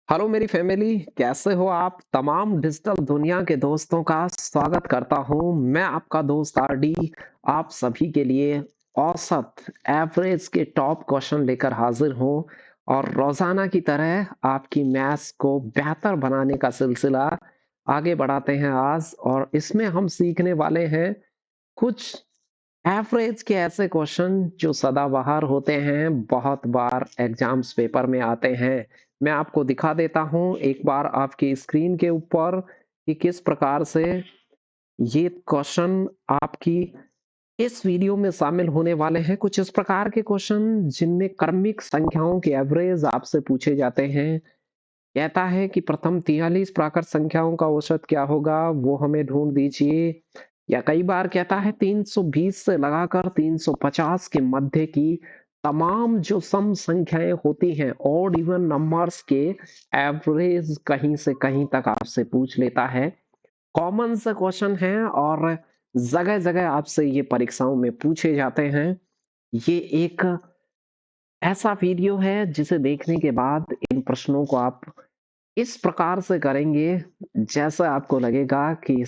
Hello मेरी family, कैसे हो आप? तमाम डिजिटल दुनिया के दोस्तों का स्वागत करता हूं। मैं आपका दोस्त आरडी आप सभी के लिए औसत एवरेज के टॉप क्वेश्चन लेकर हाजिर हूं। और रोजाना की तरह आपकी मैथ्स को बेहतर बनाने का सिलसिला आगे बढ़ाते हैं आज। और इसमें हम सीखने वाले हैं कुछ एवरेज के ऐसे क्वेश्चन जो सदाबहार होते हैं, बहुत बार एग्जाम्स पेपर में आते हैं। मैं आपको दिखा देता हूं एक बार आपकी स्क्रीन के ऊपर कि किस प्रकार से ये क्वेश्चन आपकी इस वीडियो में शामिल होने वाले हैं। कुछ इस प्रकार के क्वेश्चन जिनमें क्रमिक संख्याओं के एवरेज आपसे पूछे जाते हैं। कहता है कि प्रथम 43 प्राकृत संख्याओं का औसत क्या होगा, वो हमें ढूंढ दीजिए। या कई बार कहता है 320 से लगाकर 350 के मध्य की तमाम जो सम संख्याएं होती हैं, ऑड इवन नंबर्स के एवरेज कहीं से कहीं तक आपसे पूछ लेता है। कॉमन से क्वेश्चन है और जगह जगह आपसे ये परीक्षाओं में पूछे जाते हैं। ये एक ऐसा वीडियो है जिसे देखने के बाद इन प्रश्नों को आप इस प्रकार से करेंगे जैसा आपको लगेगा कि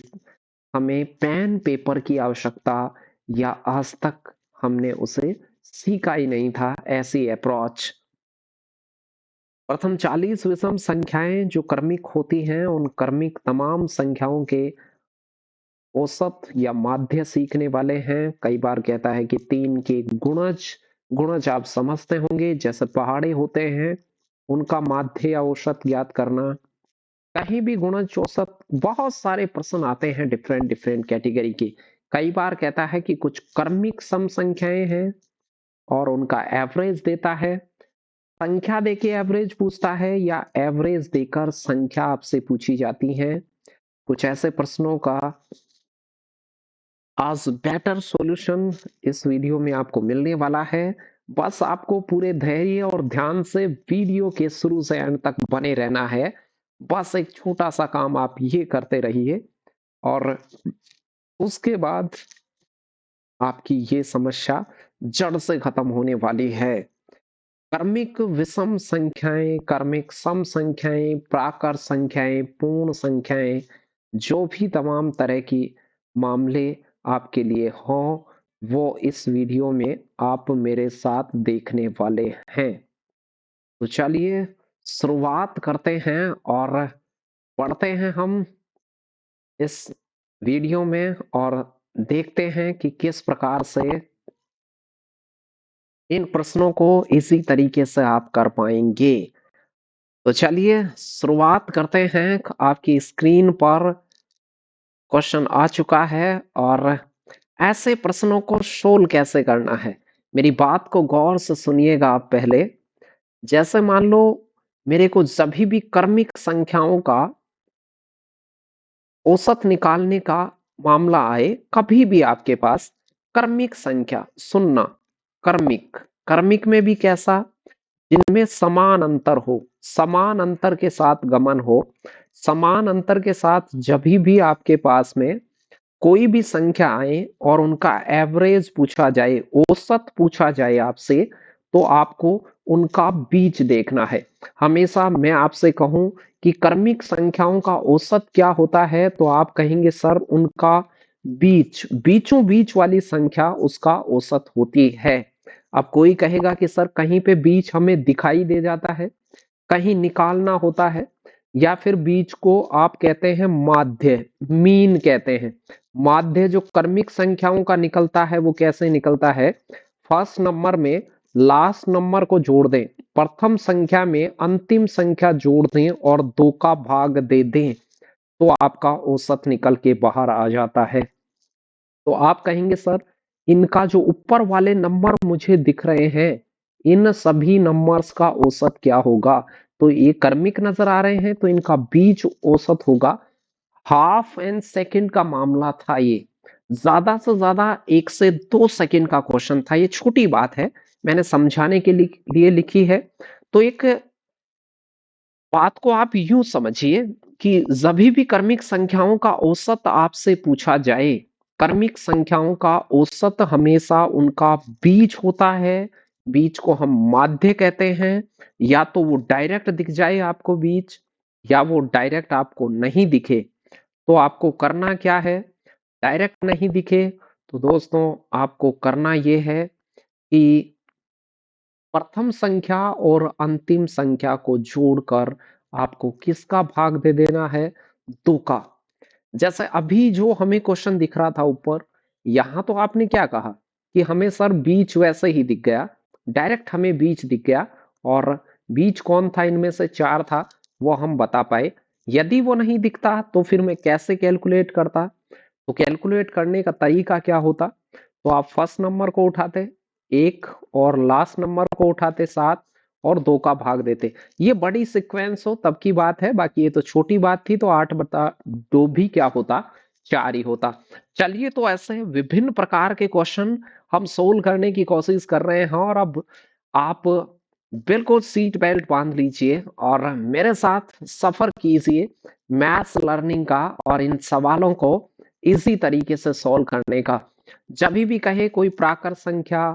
हमें पेन पेपर की आवश्यकता या आज तक हमने उसे सीखा ही नहीं था। ऐसी अप्रोच। प्रथम 40 विषम संख्याएं जो क्रमिक होती हैं, उन क्रमिक तमाम संख्याओं के औसत या माध्य सीखने वाले हैं। कई बार कहता है कि 3 के गुणज, गुणज आप समझते होंगे, जैसे पहाड़े होते हैं उनका माध्य या औसत ज्ञात करना। कहीं भी गुणज औसत, बहुत सारे प्रश्न आते हैं डिफरेंट डिफरेंट कैटेगरी के। कई बार कहता है कि कुछ क्रमिक सम संख्याएं हैं और उनका एवरेज देता है। संख्या देके एवरेज पूछता है या एवरेज देकर संख्या आपसे पूछी जाती है। कुछ ऐसे प्रश्नों का आज बेटर सॉल्यूशन इस वीडियो में आपको मिलने वाला है। बस आपको पूरे धैर्य और ध्यान से वीडियो के शुरू से अंत तक बने रहना है। बस एक छोटा सा काम आप ये करते रहिए और उसके बाद आपकी ये समस्या जड़ से खत्म होने वाली है। क्रमिक विषम संख्याएं, क्रमिक सम संख्याएं, प्राकर संख्याएं, पूर्ण संख्याएं, जो भी तमाम तरह की मामले आपके लिए हों, वो इस वीडियो में आप मेरे साथ देखने वाले हैं। तो चलिए शुरुआत करते हैं और पढ़ते हैं हम इस वीडियो में और देखते हैं कि किस प्रकार से इन प्रश्नों को इसी तरीके से आप कर पाएंगे। तो चलिए शुरुआत करते हैं। आपकी स्क्रीन पर क्वेश्चन आ चुका है और ऐसे प्रश्नों को सोल्व कैसे करना है, मेरी बात को गौर से सुनिएगा आप पहले। जैसे मान लो मेरे को सभी भी क्रमिक संख्याओं का औसत निकालने का मामला आए, कभी भी आपके पास क्रमिक संख्या सुनना, क्रमिक, क्रमिक में भी कैसा, जिनमें समान अंतर हो, समान अंतर के साथ गमन हो। समान अंतर के साथ जब भी आपके पास में कोई भी संख्या आए और उनका एवरेज पूछा जाए, औसत पूछा जाए आपसे, तो आपको उनका बीच देखना है। हमेशा मैं आपसे कहूं कि क्रमिक संख्याओं का औसत क्या होता है, तो आप कहेंगे सर उनका बीच, बीचों बीच वाली संख्या उसका औसत होती है। अब कोई कहेगा कि सर कहीं पे बीच हमें दिखाई दे जाता है, कहीं निकालना होता है, या फिर बीच को आप कहते हैं माध्य, मीन कहते हैं। माध्य जो क्रमिक संख्याओं का निकलता है वो कैसे निकलता है, फर्स्ट नंबर में लास्ट नंबर को जोड़ दें, प्रथम संख्या में अंतिम संख्या जोड़ दें और 2 का भाग दे दें, तो आपका औसत निकल के बाहर आ जाता है। तो आप कहेंगे सर इनका जो ऊपर वाले नंबर मुझे दिख रहे हैं, इन सभी नंबर्स का औसत क्या होगा? तो ये क्रमिक नजर आ रहे हैं तो इनका बीज औसत होगा। हाफ एन सेकंड का मामला था ये, ज्यादा से ज्यादा 1 से 2 सेकंड का क्वेश्चन था। ये छोटी बात है, मैंने समझाने के लिए लिखी है। तो एक बात को आप यूं समझिए कि जभी भी क्रमिक संख्याओं का औसत आपसे पूछा जाए, क्रमिक संख्याओं का औसत हमेशा उनका बीज होता है बीच को हम माध्य कहते हैं। या तो वो डायरेक्ट दिख जाए आपको बीच, या वो डायरेक्ट आपको नहीं दिखे। तो आपको करना क्या है? डायरेक्ट नहीं दिखे तो दोस्तों आपको करना ये है कि प्रथम संख्या और अंतिम संख्या को जोड़कर आपको किसका भाग दे देना है? 2 का। जैसे अभी जो हमें क्वेश्चन दिख रहा था ऊपर, यहां तो आपने क्या कहा कि हमें सर बीच वैसे ही दिख गया, डायरेक्ट हमें बीच दिख गया, और बीच कौन था इनमें से 4 था वो हम बता पाए। यदि वो नहीं दिखता तो फिर मैं कैसे कैलकुलेट करता? तो कैलकुलेट करने का तरीका क्या होता? तो आप फर्स्ट नंबर को उठाते 1 और लास्ट नंबर को उठाते 7 और 2 का भाग देते। ये बड़ी सीक्वेंस हो तब की बात है, बाकी ये तो छोटी बात थी, तो 8 बटा 2 भी क्या होता? 4 ही होता। चलिए, तो ऐसे विभिन्न प्रकार के क्वेश्चन हम सोल्व करने की कोशिश कर रहे हैं, और अब आप बिल्कुल सीट बेल्ट बांध लीजिए और मेरे साथ सफर कीजिए मैथ्स लर्निंग का, और इन सवालों को इसी तरीके से सॉल्व करने का। जब भी कहे कोई प्राकृत संख्या,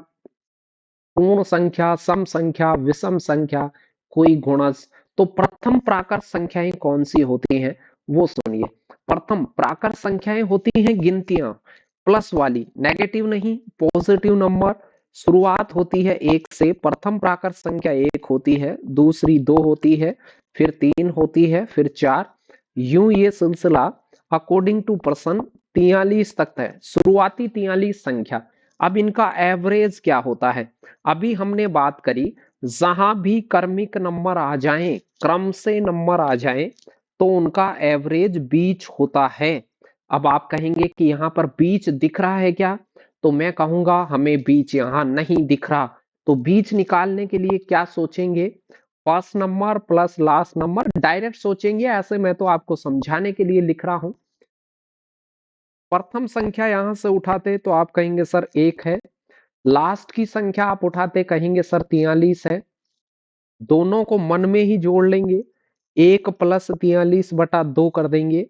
पूर्ण संख्या, सम संख्या, विषम संख्या, कोई गुणज, तो प्रथम प्राकृत संख्याएं कौन सी होती हैं वो सुनिए। प्रथम प्राकृत संख्याएं होती हैं गिनतियां, प्लस वाली, नेगेटिव नहीं, पॉजिटिव नंबर। शुरुआत होती है 1 से। प्रथम प्राकृत संख्या 1 होती है, दूसरी 2 होती है, फिर 3 होती है, फिर 4। यूं ये सिलसिला अकॉर्डिंग टू पर्सन 43 तक है, शुरुआती 43 संख्या। अब इनका एवरेज क्या होता है? अभी हमने बात करी, जहां भी क्रमिक नंबर आ जाएं, क्रम से नंबर आ जाएं, तो उनका एवरेज बीच होता है। अब आप कहेंगे कि यहाँ पर बीच दिख रहा है क्या? तो मैं कहूंगा हमें बीच यहाँ नहीं दिख रहा। तो बीच निकालने के लिए क्या सोचेंगे? First number plus last number direct सोचेंगे। ऐसे मैं तो आपको समझाने के लिए लिख रहा हूं। प्रथम संख्या यहां से उठाते तो आप कहेंगे सर 1 है। लास्ट की संख्या आप उठाते कहेंगे सर 43 है। दोनों को मन में ही जोड़ लेंगे, 1 प्लस 43 बटा 2 कर देंगे,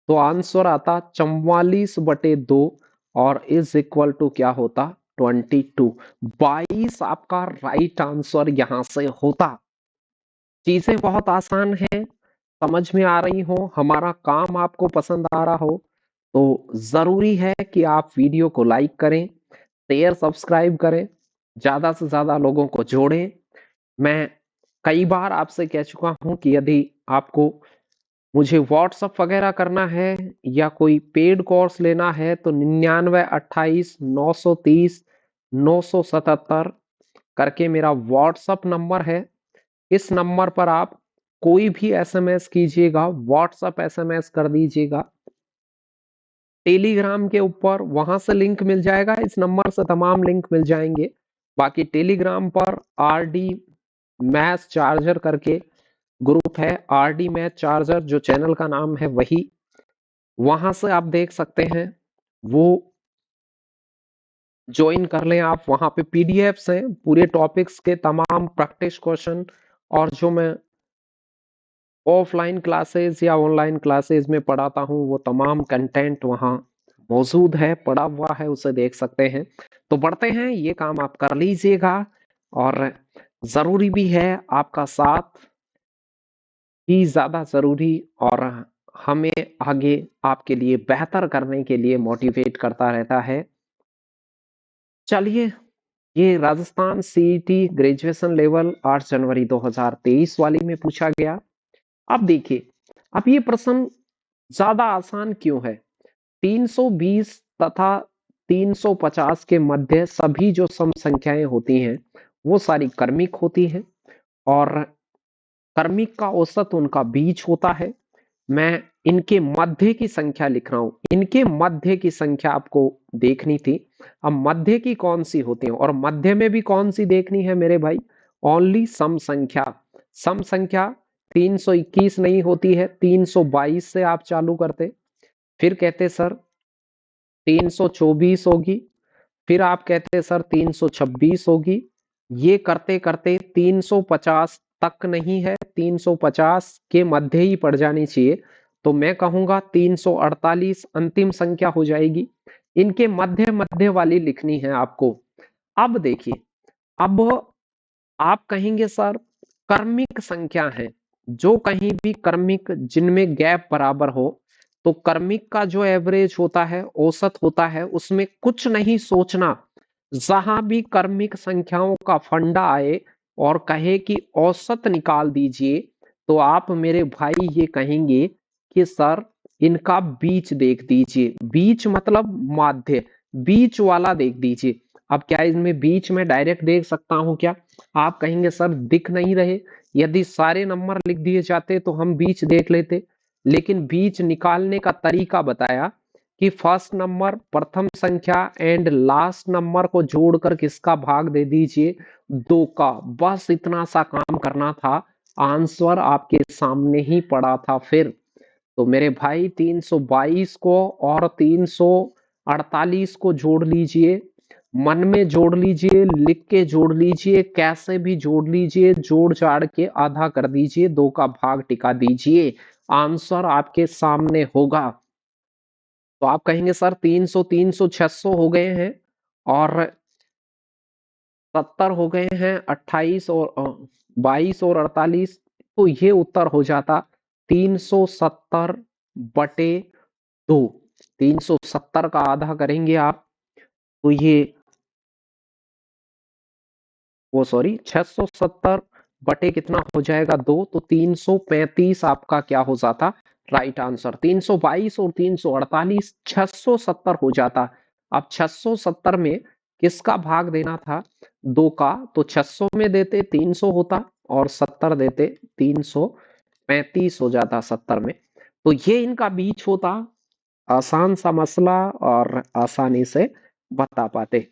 तो आंसर आता 44 बटे 2, और इज इक्वल टू क्या होता? 22। 22 आपका राइट आंसर यहां से होता। चीजें बहुत आसान है, समझ में आ रही हो, हमारा काम आपको पसंद आ रहा हो, तो जरूरी है कि आप वीडियो को लाइक करें, शेयर सब्सक्राइब करें, ज्यादा से ज्यादा लोगों को जोड़ें। मैं कई बार आपसे कह चुका हूं कि यदि आपको मुझे व्हाट्सअप वगैरह करना है या कोई पेड कोर्स लेना है, तो 9928 930 977 करके मेरा व्हाट्सअप नंबर है। इस नंबर पर आप कोई भी एसएमएस कीजिएगा, व्हाट्सअप एसएमएस कर दीजिएगा। टेलीग्राम के ऊपर वहां से लिंक मिल जाएगा, इस नंबर से तमाम लिंक मिल जाएंगे। बाकी टेलीग्राम पर आरडी मैथ चार्जर करके ग्रुप है, आरडी मैथ चार्जर जो चैनल का नाम है वही, वहां से आप देख सकते हैं, वो ज्वाइन कर लें आप। वहां पे पीडीएफ्स हैं पूरे टॉपिक्स के, तमाम प्रैक्टिस क्वेश्चन, और जो मैं ऑफलाइन क्लासेस या ऑनलाइन क्लासेस में पढ़ाता हूँ वो तमाम कंटेंट वहाँ मौजूद है, पड़ा हुआ है, उसे देख सकते हैं। तो बढ़ते हैं, ये काम आप कर लीजिएगा, और जरूरी भी है, आपका साथ ही ज्यादा जरूरी, और हमें आगे आपके लिए बेहतर करने के लिए मोटिवेट करता रहता है। चलिए, ये राजस्थान सीईटी ग्रेजुएशन लेवल 8 जनवरी 2023 वाली में पूछा गया। अब देखिए, अब ये प्रश्न ज्यादा आसान क्यों है? 320 तथा 350 के मध्य सभी जो सम संख्याएं होती हैं वो सारी क्रमिक होती हैं, और क्रमिक का औसत उनका बीज होता है। मैं इनके मध्य की संख्या लिख रहा हूं, इनके मध्य की संख्या आपको देखनी थी। अब मध्य की कौन सी होती है, और मध्य में भी कौन सी देखनी है मेरे भाई? ओनली सम संख्या। सम संख्या 321 नहीं होती है, 322 से आप चालू करते, फिर कहते सर 324 होगी, फिर आप कहते सर 326 होगी। ये करते करते 350 तक नहीं है, 350 के मध्य ही पड़ जानी चाहिए, तो मैं कहूंगा 348 अंतिम संख्या हो जाएगी। इनके मध्य मध्य वाली लिखनी है आपको। अब देखिए, अब आप कहेंगे सर कर्मिक संख्या है, जो कहीं भी कर्मिक जिनमें गैप बराबर हो, तो कर्मिक का जो एवरेज होता है, औसत होता है, उसमें कुछ नहीं सोचना। जहां भी कर्मिक संख्याओं का फंडा आए और कहे कि औसत निकाल दीजिए, तो आप मेरे भाई ये कहेंगे कि सर इनका बीच देख दीजिए। बीच मतलब माध्य, बीच वाला देख दीजिए। अब क्या इनमें बीच में डायरेक्ट देख सकता हूं क्या? आप कहेंगे सर दिख नहीं रहे। यदि सारे नंबर लिख दिए जाते तो हम बीच देख लेते, लेकिन बीच निकालने का तरीका बताया कि फर्स्ट नंबर, प्रथम संख्या एंड लास्ट नंबर को जोड़कर किसका भाग दे दीजिए, दो का। बस इतना सा काम करना था, आंसर आपके सामने ही पड़ा था। फिर तो मेरे भाई 322 को और 348 को जोड़ लीजिए, मन में जोड़ लीजिए, लिख के जोड़ लीजिए, कैसे भी जोड़ लीजिए, जोड़ जाड़ के आधा कर दीजिए, दो का भाग टिका दीजिए, आंसर आपके सामने होगा। तो आप कहेंगे सर 300 300 600 हो गए हैं और 70 हो गए हैं, 28 और 22 और 48, तो ये उत्तर हो जाता 370/2। 370 का आधा करेंगे आप, तो ये वो सॉरी 670 बटे कितना हो जाएगा, 2, तो 335 आपका क्या हो जाता, राइट आंसर। 322 और 348 670 हो जाता। अब 670 में किसका भाग देना था, दो का, तो 600 में देते 300 होता और 70 देते 335 हो जाता 70 में। तो ये इनका बीच होता। आसान सा मसला और आसानी से बता पाते।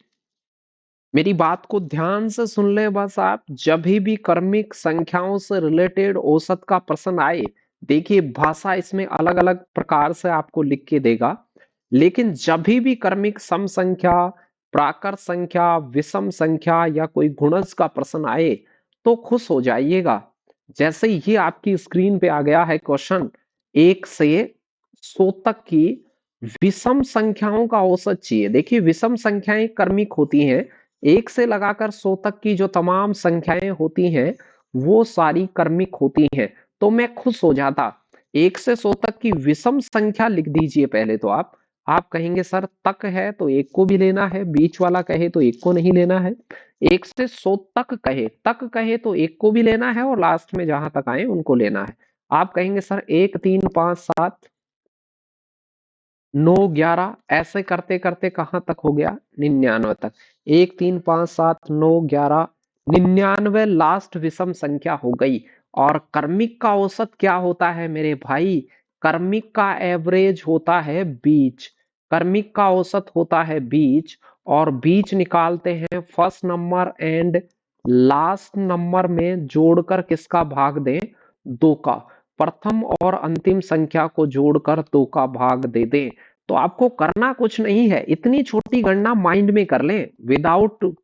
मेरी बात को ध्यान से सुन ले बस आप। जब भी क्रमिक संख्याओं से रिलेटेड औसत का प्रश्न आए, देखिए भाषा इसमें अलग अलग प्रकार से आपको लिख के देगा, लेकिन जब भी क्रमिक सम संख्या, प्राकृत संख्या, विषम संख्या या कोई गुणज का प्रश्न आए, तो खुश हो जाइएगा। जैसे ये आपकी स्क्रीन पे आ गया है क्वेश्चन, 1 से 100 तक की विषम संख्याओं का औसत चाहिए। देखिए विषम संख्याएं क्रमिक होती हैं, 1 से लगाकर 100 तक की जो तमाम संख्याएं होती हैं वो सारी क्रमिक होती हैं। तो मैं खुश हो जाता। 1 से 100 तक की विषम संख्या लिख दीजिए पहले तो आप कहेंगे सर तक है तो एक को भी लेना है, बीच वाला कहे तो एक को नहीं लेना है। 1 से 100 तक कहे तो एक को भी लेना है और लास्ट में जहां तक आए उनको लेना है। आप कहेंगे सर 1 3 5 7 9 11, ऐसे करते करते कहां तक हो गया, 99 तक। 1 3 5 7 9 11 99 लास्ट विषम संख्या हो गई। और कर्मिक का औसत क्या होता है मेरे भाई, कर्मिक का एवरेज होता है बीच, कर्मिक का औसत होता है बीच। और बीच निकालते हैं first number and last number में जोड़कर किसका भाग दें, दो का। प्रथम और अंतिम संख्या को जोड़कर दो का भाग दे दें। तो आपको करना कुछ नहीं है, इतनी छोटी गणना माइंड में कर लें विदाउट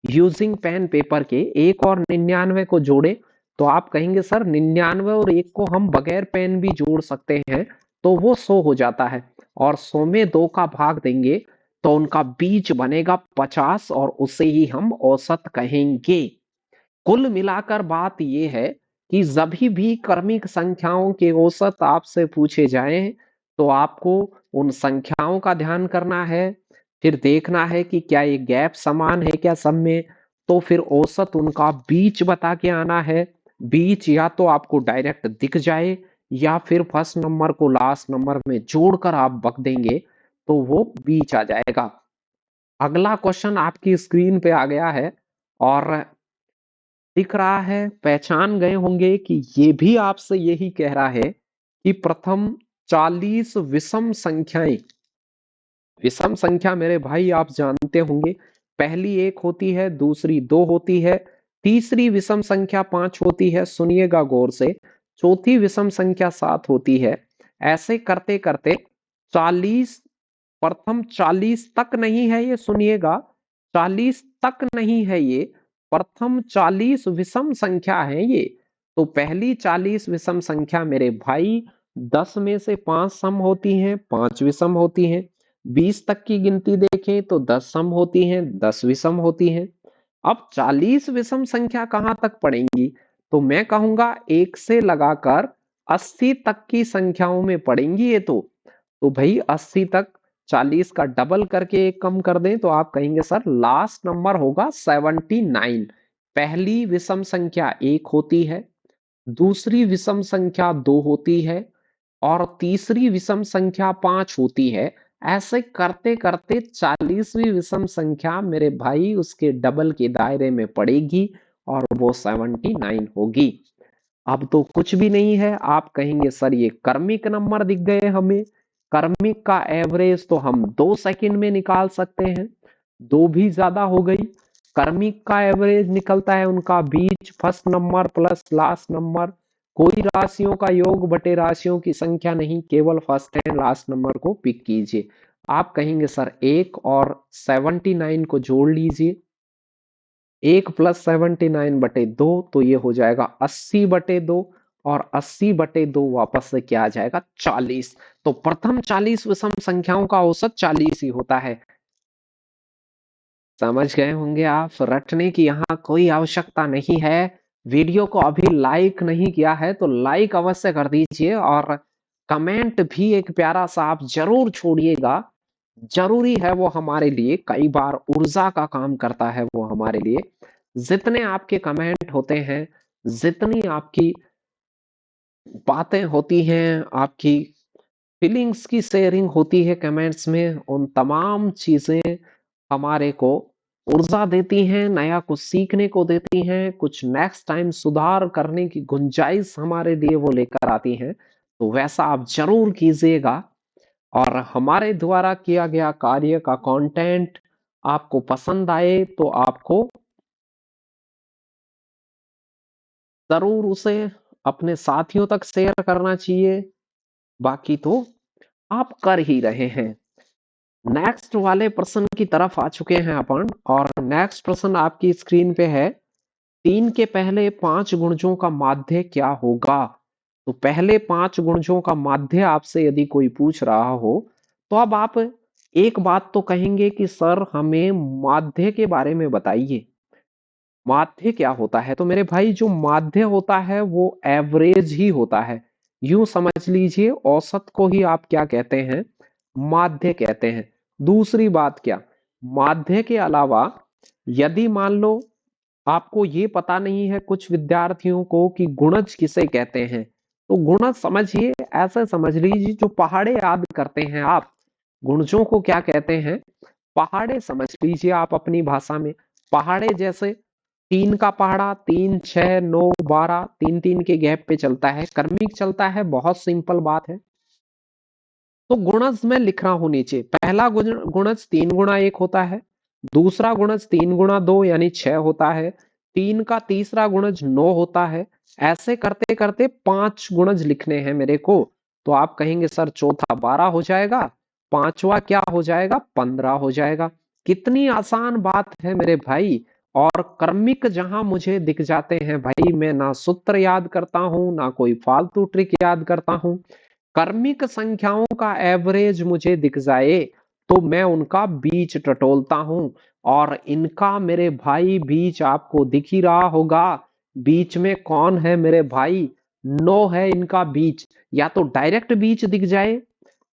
यूजिंग पेन पेपर के। 1 और 99 को जोड़े तो आप कहेंगे सर 99 और 1 को हम बगैर पेन भी जोड़ सकते हैं, तो वो 100 हो जाता है। और 100 में 2 का भाग देंगे तो उनका बीच बनेगा 50 और उसे ही हम औसत कहेंगे। कुल मिलाकर बात यह है कि जब भी क्रमिक संख्याओं के औसत आपसे पूछे जाएं, तो आपको उन संख्याओं का ध्यान करना है, फिर देखना है कि क्या ये गैप समान है क्या सब में, तो फिर औसत उनका बीच बता के आना है। बीच या तो आपको डायरेक्ट दिख जाए या फिर फर्स्ट नंबर को लास्ट नंबर में जोड़कर आप बक देंगे तो वो बीच आ जाएगा। अगला क्वेश्चन आपकी स्क्रीन पे आ गया है और दिख रहा है, पहचान गए होंगे कि ये भी आपसे यही कह रहा है कि प्रथम 40 विषम संख्याएं, विषम संख्या मेरे भाई आप जानते होंगे, पहली 1 होती है, दूसरी 2 होती है, तीसरी विषम संख्या 5 होती है, सुनिएगा गौर से, चौथी विषम संख्या 7 होती है। ऐसे करते करते 40, प्रथम 40 तक नहीं है ये, सुनिएगा 40 तक नहीं है ये, प्रथम 40 विषम संख्या है ये। तो पहली 40 विषम संख्या मेरे भाई 10 में से 5 सम होती हैं, 5 विषम होती हैं। 20 तक की गिनती देखें तो 10 सम होती हैं, 10 विषम होती हैं। अब 40 विषम संख्या कहां तक पड़ेंगी? तो मैं कहूंगा 1 से लगाकर 80 तक की संख्याओं में पड़ेंगी ये तो भाई 80 तक 40 का डबल करके एक कम कर दें तो आप कहेंगे सर लास्ट नंबर होगा 79। पहली विषम संख्या 1 होती है, दूसरी विषम संख्या 2 होती है और तीसरी विषम संख्या 5 होती है। ऐसे करते करते 40वीं विषम संख्या मेरे भाई उसके डबल के दायरे में पड़ेगी और वो 79 होगी। अब तो कुछ भी नहीं है, आप कहेंगे सर ये कर्मिक नंबर दिख गए हमें। कर्मिक का एवरेज तो हम 2 सेकंड में निकाल सकते हैं, दो भी ज्यादा हो गई। कर्मिक का एवरेज निकलता है उनका बीच first number plus last number, कोई राशियों का योग बटे राशियों की संख्या नहीं, केवल फर्स्ट एंड लास्ट नंबर को पिक कीजिए। आप कहेंगे सर 1 और 79 को जोड़ लीजिए, 1 + 79/2 तो ये हो जाएगा 80/2 और 80/2 वापस से क्या आ जाएगा 40। तो प्रथम 40 विषम संख्याओं का औसत 40 ही होता है। समझ गए होंगे आप, रटने की यहाँ कोई आवश्यकता नहीं है। वीडियो को अभी लाइक नहीं किया है तो लाइक अवश्य कर दीजिए और कमेंट भी एक प्यारा सा आप जरूर छोड़िएगा। जरूरी है वो हमारे लिए, कई बार ऊर्जा का काम करता है वो हमारे लिए। जितने आपके कमेंट होते हैं, जितनी आपकी बातें होती हैं, आपकी फीलिंग्स की शेयरिंग होती है कमेंट्स में, उन तमाम चीजें हमारे को ऊर्जा देती हैं, नया कुछ सीखने को देती हैं, कुछ नेक्स्ट टाइम सुधार करने की गुंजाइश हमारे लिए वो लेकर आती हैं। तो वैसा आप जरूर कीजिएगा और हमारे द्वारा किया गया कार्य का कंटेंट आपको पसंद आए तो आपको जरूर उसे अपने साथियों तक शेयर करना चाहिए। बाकी तो आप कर ही रहे हैं। नेक्स्ट वाले प्रश्न की तरफ आ चुके हैं अपन और नेक्स्ट प्रश्न आपकी स्क्रीन पे है, 3 के पहले 5 गुणजों का माध्य क्या होगा? तो पहले 5 गुणजों का माध्य आपसे यदि कोई पूछ रहा हो तो अब आप एक बात तो कहेंगे कि सर हमें माध्य के बारे में बताइए, माध्य क्या होता है? तो मेरे भाई जो माध्य होता है वो एवरेज ही होता है। यूं समझ लीजिए औसत को ही आप क्या कहते हैं, माध्य कहते हैं। दूसरी बात क्या, माध्य के अलावा यदि मान लो आपको ये पता नहीं है कुछ विद्यार्थियों को कि गुणज किसे कहते हैं, तो गुणज समझिए ऐसे समझ लीजिए जो पहाड़े याद करते हैं आप, गुणजों को क्या कहते हैं, पहाड़े समझ लीजिए आप अपनी भाषा में। पहाड़े जैसे 3 का पहाड़ा 3 6 9 12 तीन तीन के गैप पे चलता है, क्रमिक चलता है, बहुत सिंपल बात है। तो गुणज में लिख रहा हूं नीचे, पहला गुणज 3 × 1 होता है, दूसरा गुणज 3 × 2 यानी 6 होता है, 3 का तीसरा गुणज 9 होता है। ऐसे करते करते 5 गुणज लिखने हैं मेरे को। तो आप कहेंगे सर चौथा 12 हो जाएगा, पांचवा क्या हो जाएगा 15 हो जाएगा। कितनी आसान बात है मेरे भाई। और क्रमिक जहां मुझे दिख जाते हैं भाई, मैं ना सूत्र याद करता हूं ना कोई फालतू ट्रिक याद करता हूं। कर्मिक संख्याओं का एवरेज मुझे दिख जाए तो मैं उनका बीच टटोलता हूं और इनका मेरे भाई बीच आपको दिख ही रहा होगा। बीच में कौन है मेरे भाई, 9 है इनका बीच। या तो डायरेक्ट बीच दिख जाए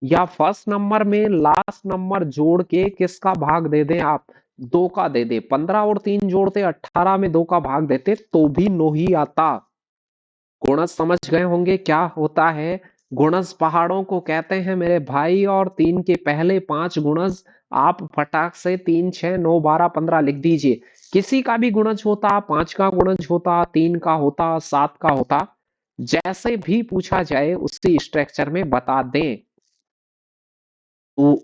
या फर्स्ट नंबर में लास्ट नंबर जोड़ के किसका भाग दे दें आप, 2 का दे दे, 15 और 3 जोड़ते 18 में 2 का भाग देते तो भी 9 ही आता। गुणज समझ गए होंगे क्या होता है। गुणज पहाड़ों को कहते हैं मेरे भाई, और 3 के पहले 5 गुणज आप फटाक से 3 6 9 12 15 लिख दीजिए। किसी का भी गुणज होता, 5 का गुणज होता, 3 का होता, 7 का होता, जैसे भी पूछा जाए उसी स्ट्रक्चर में बता दें। तो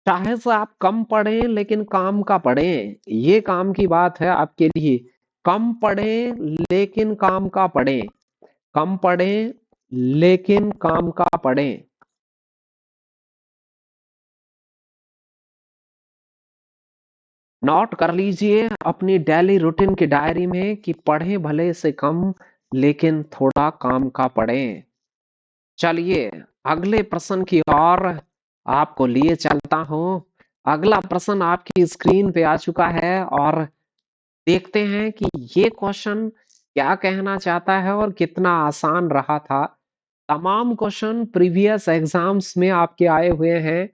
चाहे से आप कम पढ़ें लेकिन काम का पढ़ें, ये काम की बात है आपके लिए। कम पढ़ें लेकिन काम का पढ़ें, कम पढ़ें लेकिन काम का पढ़ें। नोट कर लीजिए अपनी डेली रूटीन की डायरी में कि पढ़ें भले से कम लेकिन थोड़ा काम का पढ़ें। चलिए अगले प्रश्न की ओर आपको लिए चलता हूं। अगला प्रश्न आपकी स्क्रीन पे आ चुका है और देखते हैं कि ये क्वेश्चन क्या कहना चाहता है और कितना आसान रहा था। तमाम क्वेश्चन प्रीवियस एग्जाम्स में आपके आए हुए हैं।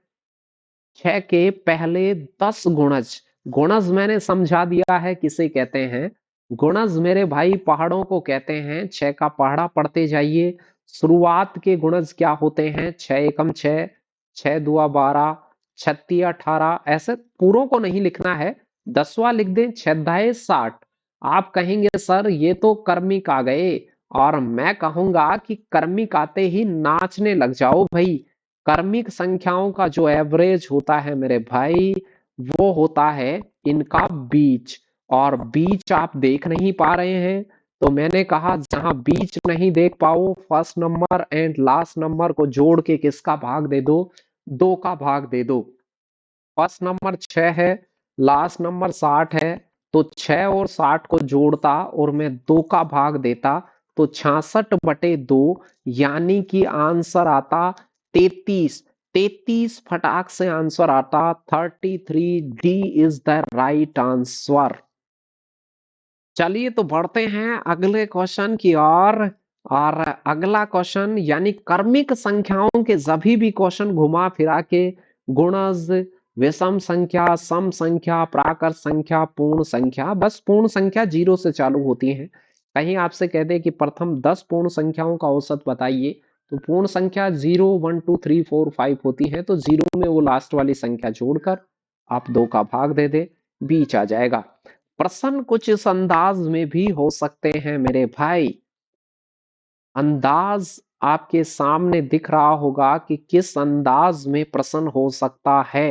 6 के पहले 10 गुणज, गुणज मैंने समझा दिया है किसे कहते हैं। गुणज मेरे भाई पहाड़ों को कहते हैं। 6 का पहाड़ा पढ़ते जाइए। शुरुआत के गुणज क्या होते हैं? 6 एकम 6, 6 दुआ 12, 36 18, ऐसे पूरों को नहीं लिखना है। 10वां लिख दें, 6 60। आप कहेंगे सर ये तो कर्मिक आ गए, और मैं कहूंगा कि कर्मिक आते ही नाचने लग जाओ भाई। कर्मिक संख्याओं का जो एवरेज होता है मेरे भाई, वो होता है इनका बीच। और बीच आप देख नहीं पा रहे हैं, तो मैंने कहा जहां बीच नहीं देख पाओ, first number and last number को जोड़ के किसका भाग दे दो? 2 का भाग दे दो। फर्स्ट नंबर 6 है, लास्ट नंबर 60 है, तो 6 और 60 को जोड़ता और मैं 2 का भाग देता, तो 66/2, यानी कि आंसर आता 33। 33 फटाक से आंसर आता 33। D is the right answer. चलिए तो बढ़ते हैं अगले क्वेश्चन की ओर। और अगला क्वेश्चन यानी कर्मिक संख्याओं के सभी भी क्वेश्चन घुमा फिरा के गुणज, विषम संख्या, सम संख्या, प्राकृत संख्या, पूर्ण संख्या, बस पूर्ण संख्या 0 से चालू होती है। कहीं आपसे कह दे कि प्रथम 10 पूर्ण संख्याओं का औसत बताइए, तो पूर्ण संख्या 0 1 2 3 4 5 होती है, तो 0 में वो लास्ट वाली संख्या जोड़कर आप 2 का भाग दे दे, बीच आ जाएगा। प्रश्न कुछ इस अंदाज में भी हो सकते हैं मेरे भाई। अंदाज आपके सामने दिख रहा होगा कि किस अंदाज में प्रश्न हो सकता है।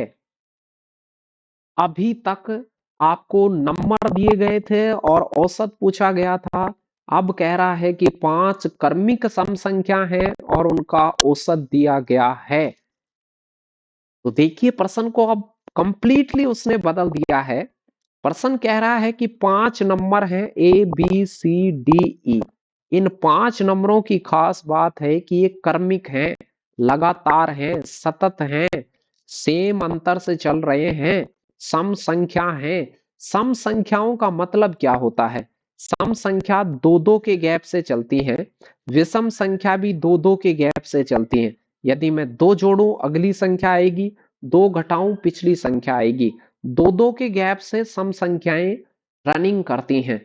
अभी तक आपको नंबर दिए गए थे और औसत पूछा गया था। अब कह रहा है कि 5 क्रमिक सम संख्या हैं और उनका औसत दिया गया है। तो देखिए प्रश्न को अब कंप्लीटली उसने बदल दिया है। प्रश्न कह रहा है कि 5 नंबर हैं, ABCDE। इन 5 नंबरों की खास बात है कि ये क्रमिक हैं, लगातार हैं, सतत हैं, सेम अंतर से चल रहे हैं, सम संख्या हैं। सम संख्याओं का मतलब क्या होता है? सम संख्या 2-2 के गैप से चलती है। विषम संख्या भी 2-2 के गैप से चलती है। यदि मैं 2 जोड़ूं अगली संख्या आएगी, 2 घटाऊं पिछली संख्या आएगी। 2-2 के गैप से सम संख्याएं रनिंग करती हैं।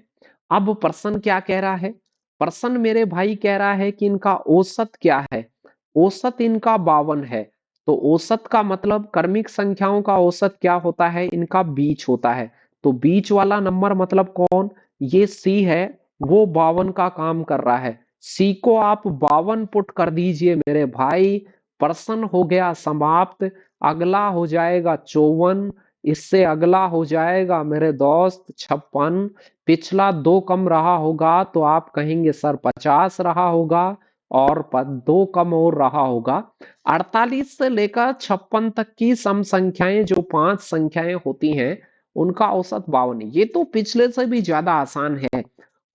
अब प्रश्न क्या कह रहा है? प्रश्न मेरे भाई कह रहा है कि इनका औसत क्या है? औसत इनका 52 है। तो औसत का मतलब क्रमिक संख्याओं का औसत क्या होता है? इनका बीच होता है। तो बीच वाला नंबर मतलब कौन? ये सी है, वो 52 का काम कर रहा है। सी को आप 52 पुट कर दीजिए मेरे भाई, प्रश्न हो गया समाप्त। अगला हो जाएगा 54, इससे अगला हो जाएगा मेरे दोस्त 56। पिछला 2 कम रहा होगा तो आप कहेंगे सर 50 रहा होगा, और 2 कम और रहा होगा। 48 से लेकर 56 तक की सम संख्याएं, जो 5 संख्याएं होती हैं, उनका औसत 52। ये तो पिछले से भी ज्यादा आसान है।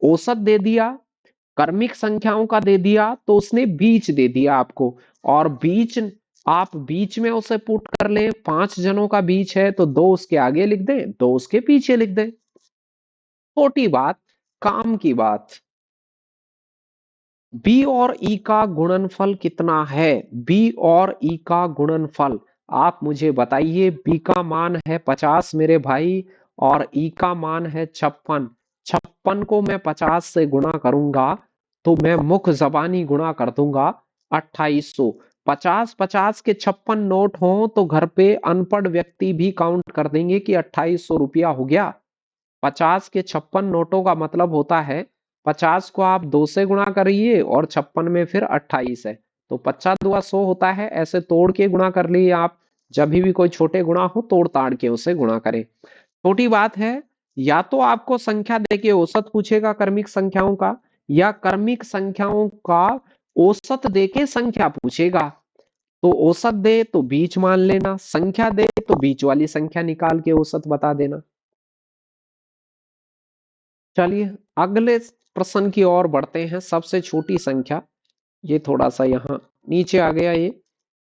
औसत दे दिया, क्रमिक संख्याओं का दे दिया, तो उसने बीच दे दिया आपको। और बीच आप बीच में उसे पुट कर लें। 5 जनों का बीच है तो 2 उसके आगे लिख दें, 2 उसके पीछे लिख दें। छोटी बात, काम की बात। बी और ई का गुणनफल कितना है? बी और ई का गुणनफल आप मुझे बताइए। बी का मान है 50 मेरे भाई, और ई का मान है 56। 56 को मैं 50 से गुणा करूंगा, तो मैं मुख जबानी गुणा कर दूंगा 2800। 50-50 के 56 नोट हो तो घर पे अनपढ़ व्यक्ति भी काउंट कर देंगे कि 2800 रुपया हो गया। 50 के 56 नोटों का मतलब होता है, 50 को आप 2 से गुणा करिए और 56 में फिर 28 है, तो 50 दुआ 100 होता है। ऐसे तोड़ के गुणा कर लिए आप। जब भी कोई छोटे गुणा हो, तोड़ ताड़ के उसे गुणा करें। छोटी बात है। या तो आपको संख्या देके औसत पूछेगा क्रमिक संख्याओं का, या क्रमिक संख्याओं का औसत देके संख्या पूछेगा। तो औसत दे तो बीच मान लेना, संख्या दे तो बीच वाली संख्या निकाल के औसत बता देना। चलिए अगले प्रश्न की ओर बढ़ते हैं। सबसे छोटी संख्या, ये थोड़ा सा यहाँ नीचे आ गया। ये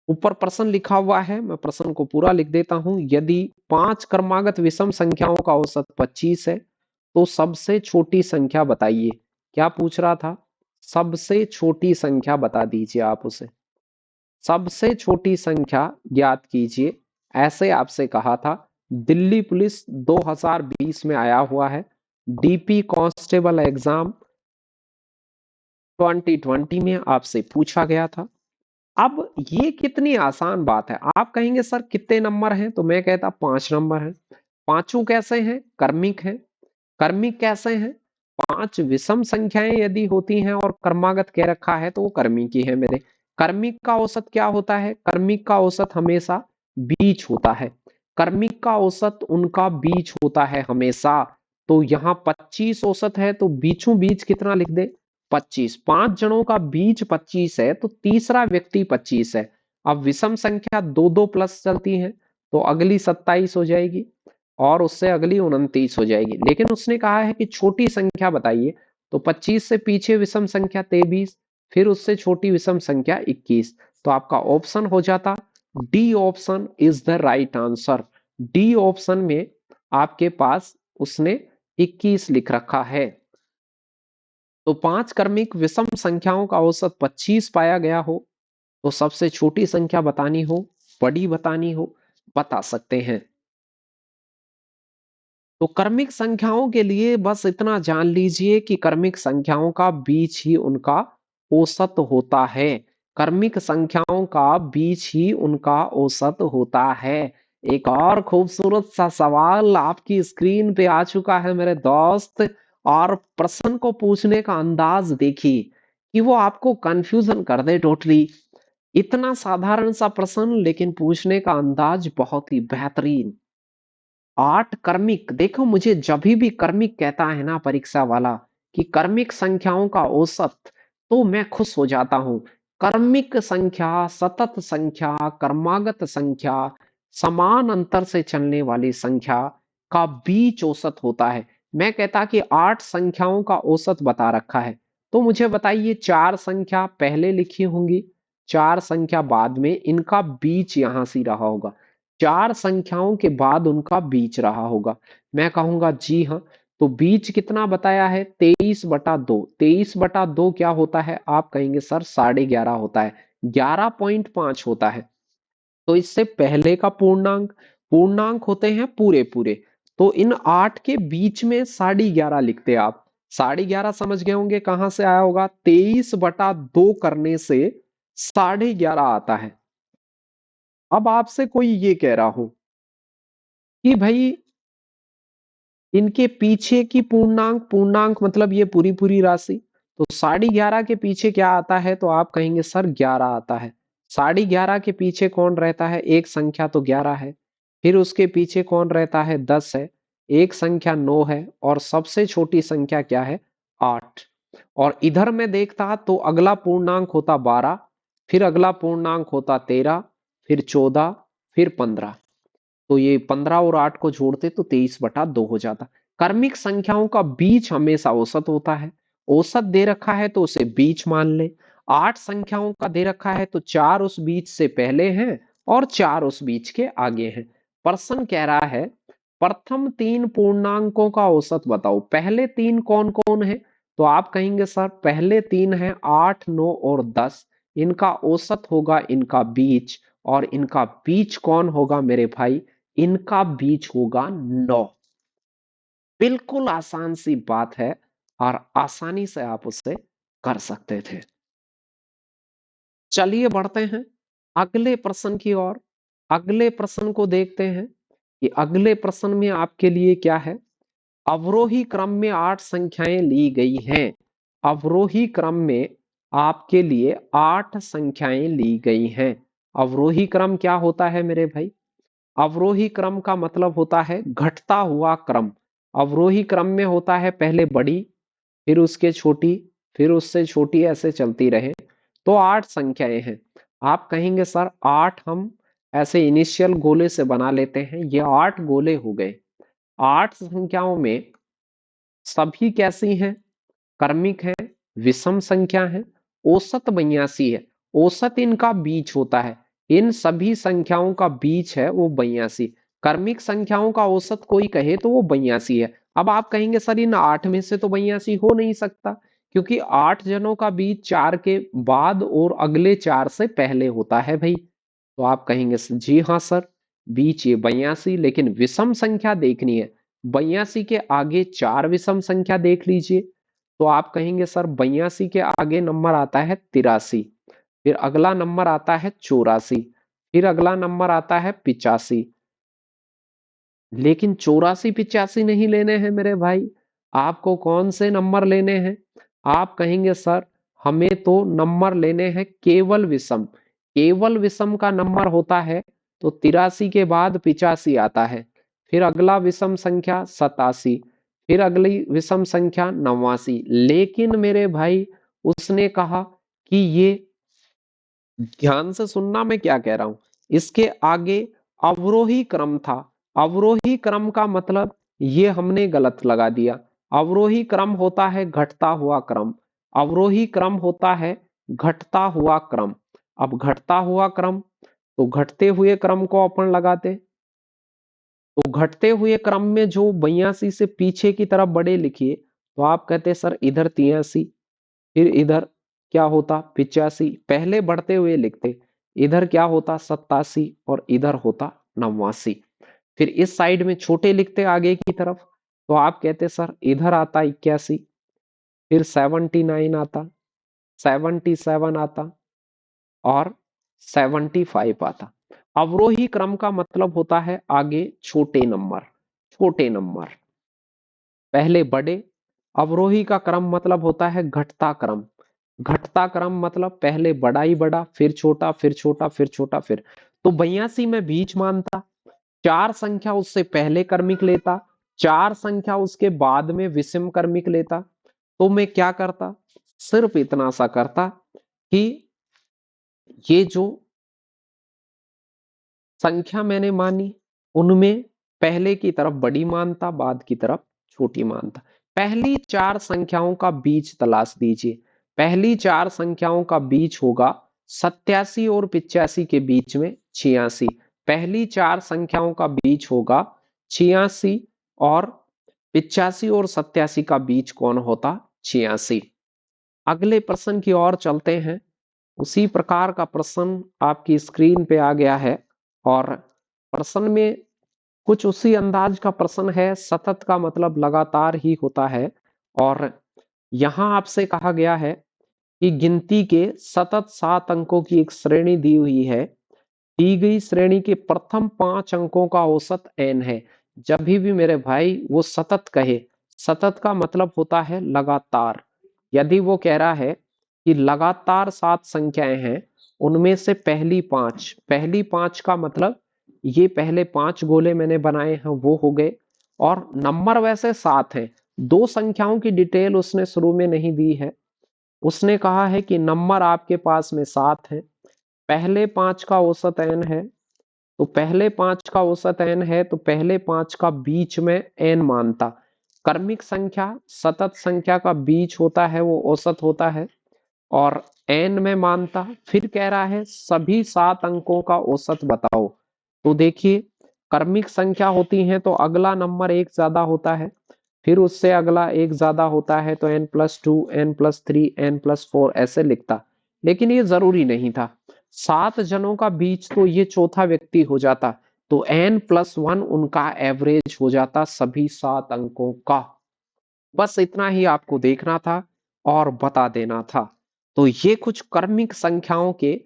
ऊपर प्रश्न लिखा हुआ है, मैं प्रश्न को पूरा लिख देता हूं। यदि 5 क्रमागत विषम संख्याओं का औसत 25 है तो सबसे छोटी संख्या बताइए। क्या पूछ रहा था? सबसे छोटी संख्या बता दीजिए आप उसे। सबसे छोटी संख्या ज्ञात कीजिए, ऐसे आपसे कहा था। दिल्ली पुलिस 2020 में आया हुआ है। डीपी कांस्टेबल एग्जाम 2020 में आपसे पूछा गया था। अब ये कितनी आसान बात है। आप कहेंगे सर कितने नंबर हैं, तो मैं कहता 5 नंबर हैं। पांचों कैसे हैं? कर्मिक हैं। कर्मिक कैसे हैं? 5 विषम संख्याएं यदि होती हैं और क्रमागत कह रखा है तो वो कर्मिक ही है मेरे। कर्मिक का औसत क्या होता है? कर्मिक का औसत हमेशा बीच होता है। कर्मिक का औसत उनका बीच होता है हमेशा। तो यहाँ 25 औसत है, तो बीचों बीच कितना लिख दे? 25। 5 जनों का बीच 25 है, तो तीसरा व्यक्ति 25 है। अब विषम संख्या दो दो प्लस चलती है, तो अगली 27 हो जाएगी और उससे अगली 29 हो जाएगी। लेकिन उसने कहा है कि छोटी संख्या बताइए, तो 25 से पीछे विषम संख्या 23, फिर उससे छोटी विषम संख्या 21। तो आपका ऑप्शन हो जाता D option is the right answer. D option में आपके पास उसने 21 लिख रखा है। तो 5 क्रमिक विषम संख्याओं का औसत 25 पाया गया हो, तो सबसे छोटी संख्या बतानी हो, बड़ी बतानी हो, बता सकते हैं। तो क्रमिक संख्याओं के लिए बस इतना जान लीजिए कि क्रमिक संख्याओं का बीच ही उनका औसत होता है। क्रमिक संख्याओं का बीच ही उनका औसत होता है। एक और खूबसूरत सा सवाल आपकी स्क्रीन पे आ चुका है मेरे दोस्त, और प्रश्न को पूछने का अंदाज देखिए कि वो आपको कंफ्यूजन कर दे टोटली। इतना साधारण सा प्रश्न, लेकिन पूछने का अंदाज बहुत ही बेहतरीन। 8 कर्मिक, देखो मुझे जब भी कर्मिक कहता है ना परीक्षा वाला कि कर्मिक संख्याओं का औसत, तो मैं खुश हो जाता हूं। कर्मिक संख्या, सतत संख्या, क्रमागत संख्या, समान अंतर से चलने वाली संख्या का बीच औसत होता है। मैं कहता कि 8 संख्याओं का औसत बता रखा है, तो मुझे बताइए 4 संख्या पहले लिखी होंगी, 4 संख्या बाद में, इनका बीच यहां से रहा होगा। 4 संख्याओं के बाद उनका बीच रहा होगा। मैं कहूंगा जी हाँ। तो बीच कितना बताया है? 23/2। 23/2 क्या होता है? आप कहेंगे सर 11.5 होता है, 11.5 होता है। तो इससे पहले का पूर्णांक, पूर्णांक होते हैं पूरे पूरे। तो इन 8 के बीच में 11.5 लिखते आप। 11.5 समझ गए होंगे कहां से आया होगा? 23/2 करने से 11.5 आता है। अब आपसे कोई ये कह रहा हो कि भाई इनके पीछे की पूर्णांक, पूर्णांक मतलब ये पूरी पूरी राशि, तो 11.5 के पीछे क्या आता है? तो आप कहेंगे सर 11 आता है। 11.5 के पीछे कौन रहता है? एक संख्या तो 11 है। फिर उसके पीछे कौन रहता है? 10 है। एक संख्या 9 है, और सबसे छोटी संख्या क्या है? 8। और इधर में देखता तो अगला पूर्णांक होता 12, फिर अगला पूर्णांक होता 13, फिर 14, फिर 15। तो ये 15 और 8 को जोड़ते तो 23/2 हो जाता। कर्मिक संख्याओं का बीच हमेशा औसत होता है। औसत दे रखा है तो उसे बीच मान ले। 8 संख्याओं का दे रखा है तो 4 उस बीच से पहले हैं और 4 उस बीच के आगे हैं। प्रश्न कह रहा है प्रथम 3 पूर्णांकों का औसत बताओ। पहले 3 कौन कौन है? तो आप कहेंगे सर पहले 3 है 8, 9 और 10। इनका औसत होगा इनका बीच, और इनका बीच कौन होगा मेरे भाई? इनका बीच होगा 9। बिल्कुल आसान सी बात है, और आसानी से आप उसे कर सकते थे। चलिए बढ़ते हैं अगले प्रश्न की ओर। अगले प्रश्न को देखते हैं कि अगले प्रश्न में आपके लिए क्या है। अवरोही क्रम में 8 संख्याएं ली गई हैं। अवरोही क्रम में आपके लिए 8 संख्याएं ली गई हैं। अवरोही क्रम क्या होता है मेरे भाई? अवरोही क्रम का मतलब होता है घटता हुआ क्रम। अवरोही क्रम में होता है पहले बड़ी, फिर उसके छोटी, फिर उससे छोटी, ऐसे चलती रहे। तो 8 संख्याएं हैं। आप कहेंगे सर 8 हम ऐसे इनिशियल गोले से बना लेते हैं, ये 8 गोले हो गए। 8 संख्याओं में सभी कैसी हैं? कर्मिक है, विषम संख्या है, औसत 82 है। औसत इनका बीच होता है। इन सभी संख्याओं का बीच है वो 82। कर्मिक संख्याओं का औसत कोई कहे तो वो 82 है। अब आप कहेंगे सर इन 8 में से तो 82 हो नहीं सकता, क्योंकि 8 जनों का बीच 4 के बाद और अगले 4 से पहले होता है भाई। तो आप कहेंगे जी हाँ सर, बीच ये 82, लेकिन विषम संख्या देखनी है। 82 के आगे 4 विषम संख्या देख लीजिए। तो आप कहेंगे सर 82 के आगे नंबर आता है 83, फिर अगला नंबर आता है 84, फिर अगला नंबर आता है 85। लेकिन 84 85 नहीं लेने हैं मेरे भाई, आपको कौन से नंबर लेने हैं? आप कहेंगे सर हमें तो नंबर लेने हैं केवल विषम। केवल विषम का नंबर होता है तो 83 के बाद 85 आता है, फिर अगला विषम संख्या 87, फिर अगली विषम संख्या 89। लेकिन मेरे भाई उसने कहा कि ये, ध्यान से सुनना मैं क्या कह रहा हूं, इसके आगे अवरोही क्रम था। अवरोही क्रम का मतलब ये हमने गलत लगा दिया। अवरोही क्रम होता है घटता हुआ क्रम, अवरोही क्रम होता है घटता हुआ क्रम। अब घटता हुआ क्रम, तो घटते हुए क्रम को अपन लगाते, तो घटते हुए क्रम में जो 82 से पीछे की तरफ बढ़े लिखिए, तो आप कहते सर इधर 83, फिर इधर क्या होता 85, पहले बढ़ते हुए लिखते, इधर क्या होता 87 और इधर होता 89। फिर इस साइड में छोटे लिखते आगे की तरफ, तो आप कहते सर इधर आता 81, फिर 79 आता, 77 आता और 75 आता। अवरोही क्रम का मतलब होता है आगे छोटे नंबर, छोटे नंबर पहले बड़े। अवरोही का क्रम मतलब होता है घटता क्रम, घटता क्रम मतलब पहले बड़ा ही बड़ा, फिर छोटा, फिर छोटा, फिर छोटा, फिर। तो 82 में बीच मानता, 4 संख्या उससे पहले क्रमिक लेता, 4 संख्या उसके बाद में विषम क्रमिक लेता। तो मैं क्या करता, सिर्फ इतना सा करता कि ये जो संख्या मैंने मानी उनमें पहले की तरफ बड़ी मानता, बाद की तरफ छोटी मानता। पहली 4 संख्याओं का बीच तलाश दीजिए। पहली 4 संख्याओं का बीच होगा 87 और 85 के बीच में 86। पहली 4 संख्याओं का बीच होगा 86 और 85 और 87 का बीच कौन होता 86। अगले प्रश्न की ओर चलते हैं। उसी प्रकार का प्रश्न आपकी स्क्रीन पे आ गया है और प्रश्न में कुछ उसी अंदाज का प्रश्न है। सतत का मतलब लगातार ही होता है और यहां आपसे कहा गया है कि गिनती के सतत 7 अंकों की एक श्रेणी दी हुई है। दी गई श्रेणी के प्रथम 5 अंकों का औसत n है। जब भी मेरे भाई वो सतत कहे, सतत का मतलब होता है लगातार। यदि वो कह रहा है कि लगातार 7 संख्याएं हैं, उनमें से पहली 5, पहली 5 का मतलब ये पहले 5 गोले मैंने बनाए हैं वो हो गए, और नंबर वैसे 7 हैं। 2 संख्याओं की डिटेल उसने शुरू में नहीं दी है। उसने कहा है कि नंबर आपके पास में 7 है, पहले 5 का औसत n है। तो पहले 5 का औसत n है तो पहले 5 का बीच में n मानता। क्रमिक संख्या सतत संख्या का बीच होता है वो औसत होता है और n में मानता। फिर कह रहा है सभी 7 अंकों का औसत बताओ। तो देखिए क्रमिक संख्या होती है तो अगला नंबर एक ज्यादा होता है, फिर उससे अगला एक ज्यादा होता है तो n+2 n+3 n+4 ऐसे लिखता। लेकिन ये जरूरी नहीं था, 7 जनों का बीच तो ये चौथा व्यक्ति हो जाता, तो n+1 उनका एवरेज हो जाता सभी 7 अंकों का। बस इतना ही आपको देखना था और बता देना था। तो ये कुछ क्रमिक संख्याओं के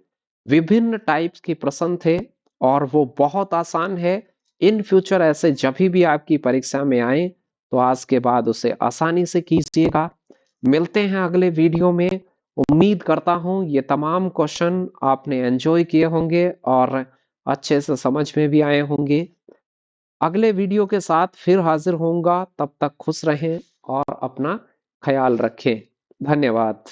विभिन्न टाइप्स के प्रश्न थे और वो बहुत आसान है। इन फ्यूचर ऐसे जब भी आपकी परीक्षा में आए तो आज के बाद उसे आसानी से कीजिएगा। मिलते हैं अगले वीडियो में। उम्मीद करता हूं ये तमाम क्वेश्चन आपने एंजॉय किए होंगे और अच्छे से समझ में भी आए होंगे। अगले वीडियो के साथ फिर हाजिर होऊंगा, तब तक खुश रहें और अपना ख्याल रखें। धन्यवाद।